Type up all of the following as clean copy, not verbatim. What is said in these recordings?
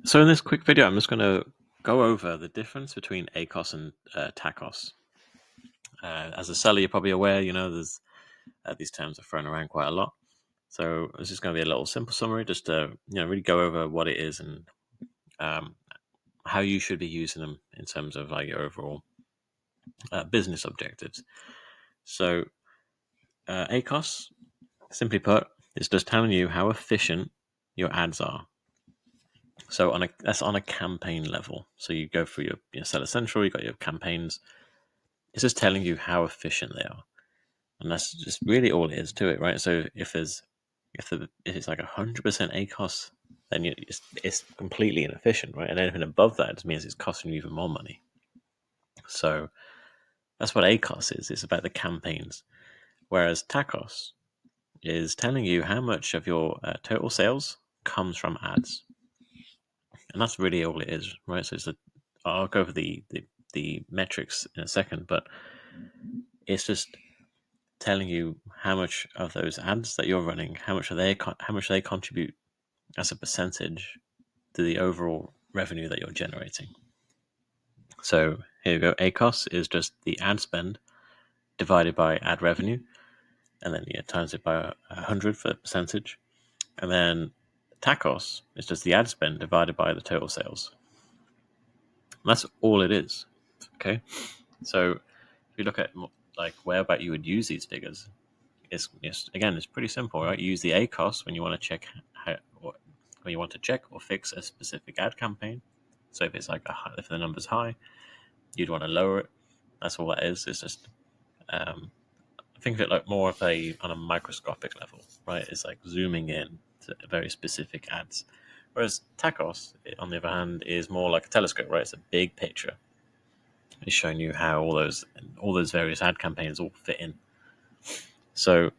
So in this quick video, I'm just going to go over the difference between ACoS and TACoS. As a seller, you're probably aware, there's these terms are thrown around quite a lot. So this is going to be a little simple summary, just to really go over what it is and how you should be using them in terms of like your overall business objectives. So ACoS, simply put, is just telling you how efficient your ads are. So that's on a campaign level. So you go through your Seller Central, you got your campaigns. It's just telling you how efficient they are, and that's just really all it is to it, right? So if it's like 100% ACoS, then it's completely inefficient, right? And anything above that just means it's costing you even more money. So that's what ACoS is. It's about the campaigns, whereas TACoS is telling you how much of your total sales comes from ads. And that's really all it is, right? So I'll go over the metrics in a second, but it's just telling you how much of those ads that you're running, how much they contribute as a percentage to the overall revenue that you're generating. So here you go. ACoS is just the ad spend divided by ad revenue, and then times it by 100 for percentage, and then TACoS is just the ad spend divided by the total sales. And that's all it is. Okay, so if you look at like whereabout you would use these figures, it's pretty simple, right? You use the ACoS when you want to check when you want to check or fix a specific ad campaign. So if it's if the number's high, you'd want to lower it. That's all that is. It's just think of it like more of on a microscopic level, right? It's like zooming in to very specific ads. Whereas TACoS, on the other hand, is more like a telescope, right? It's a big picture. It's showing you how all those various ad campaigns all fit in. So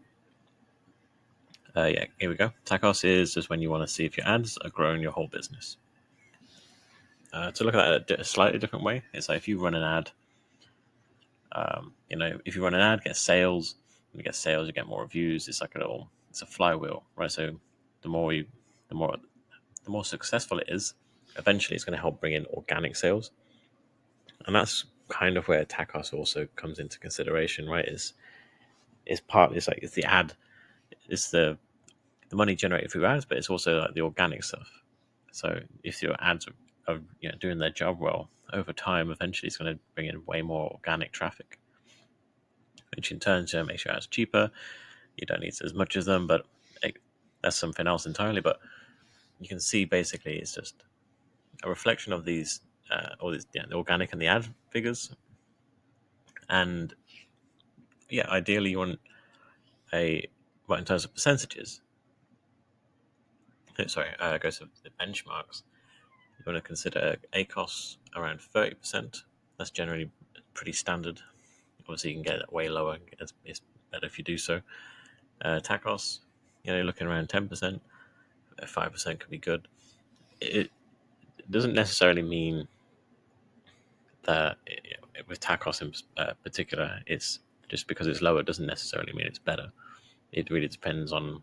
here we go. TACoS is just when you want to see if your ads are growing your whole business. To look at that a slightly different way, it's like if you run an ad, if you run an ad, get sales, you get more reviews. It's like it's a flywheel, right? So the more successful it is, eventually it's going to help bring in organic sales, and that's kind of where TACoS also comes into consideration, right? It's the ad, it's the money generated through ads, but it's also like the organic stuff. So if your ads are doing their job well over time, eventually it's going to bring in way more organic traffic, which in turn makes your ads cheaper. You don't need as much of them, but that's something else entirely. But you can see basically it's just a reflection of these, the organic and the ad figures. And ideally you want in terms of percentages. Sorry, go to the benchmarks. You want to consider ACoS around 30%. That's generally pretty standard. Obviously, you can get it way lower. It's better if you do so. TACoS, you're looking around 10%. 5% could be good. It doesn't necessarily mean that with TACoS in particular, it's just because it's lower doesn't necessarily mean it's better. It really depends on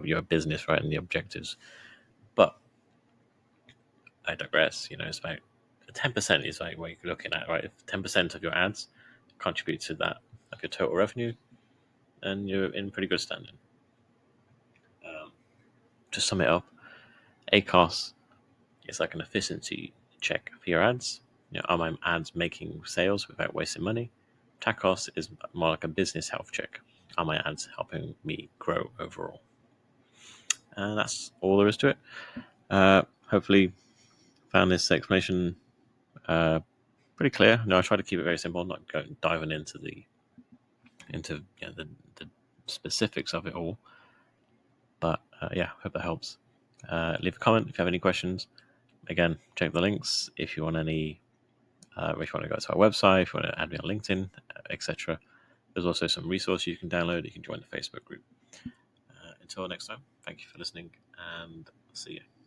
your business, right, and the objectives. But I digress. It's about 10% is like what you're looking at, right? If 10% of your ads contribute to that of your total revenue, then you're in pretty good standing. To sum it up, ACoS is like an efficiency check for your ads. Are my ads making sales without wasting money? TACoS is more like a business health check. Are my ads helping me grow overall? And that's all there is to it. Hopefully, found this explanation pretty clear. No, I try to keep it very simple, not diving into the specifics of it all. But hope that helps. Leave a comment if you have any questions. Again, check the links if you want any. If you want to go to our website, if you want to add me on LinkedIn, etc. There's also some resources you can download. You can join the Facebook group. Until next time, thank you for listening, and see you.